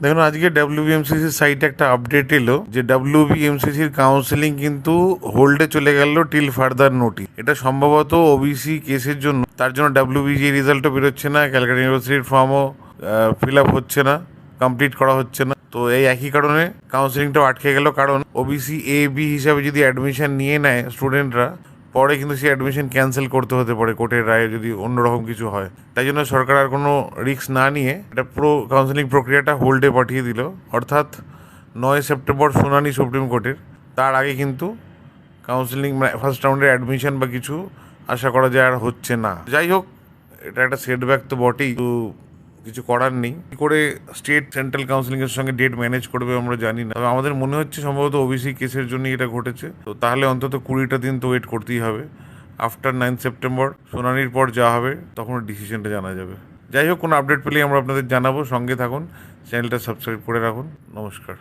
দেখুন, আজকে ডাব্লিউবিএমসিসির সাইটে একটা আপডেট এলো যে ডাব্লিউবিএমসিসির কাউন্সেলিং কিন্তু হোল্ডে চলে গেল টিল ফার্দার নোটিস। এটা সম্ভবত ওবিসি কেসের জন্য, তার জন্য ডাব্লিউবিজি রেজাল্টও বেরোচ্ছে না, ক্যালকাটা ইউনিভার্সিটির ফর্মও ফিল আপ হচ্ছে না, কমপ্লিট করা হচ্ছে না। তো এই একই কারণে কাউন্সেলিংটাও আটকে গেল, কারণ ওবিসি এ বি হিসাবে যদি অ্যাডমিশন নিয়ে নেয় স্টুডেন্টরা, পরে কিন্তু সেই অ্যাডমিশন ক্যান্সেল করতে হতে পারে কোর্টের রায়ে যদি অন্যরকম কিছু হয়। তাই জন্য সরকার আর কোনো রিস্ক না নিয়ে এটা পুরো কাউন্সেলিং প্রক্রিয়াটা হোল্ডে পাঠিয়ে দিল। অর্থাৎ 9 সেপ্টেম্বর শুনানি সুপ্রিম কোর্টের, তার আগে কিন্তু কাউন্সেলিং ফার্স্ট রাউন্ডের অ্যাডমিশন বা কিছু আশা করা যায় আর হচ্ছে না। যাই হোক, এটা একটা সেটব্যাক তো বটেই, তো কিছু করার নেই। কি করে স্টেট সেন্ট্রাল কাউন্সিলিংয়ের সঙ্গে ডেট ম্যানেজ করবে আমরা জানি না, তবে আমাদের মনে হচ্ছে সম্ভবত ওবিসি কেসের জন্যই এটা ঘটেছে। তো তাহলে অন্তত 20টা দিন তো ওয়েট করতেই হবে। আফটার 9 সেপ্টেম্বর শুনানির পর যা হবে তখন ডিসিশনটা জানা যাবে। যাই হোক, কোনো আপডেট পেলেই আমরা আপনাদের জানাবো। সঙ্গে থাকুন, চ্যানেলটা সাবস্ক্রাইব করে রাখুন। নমস্কার।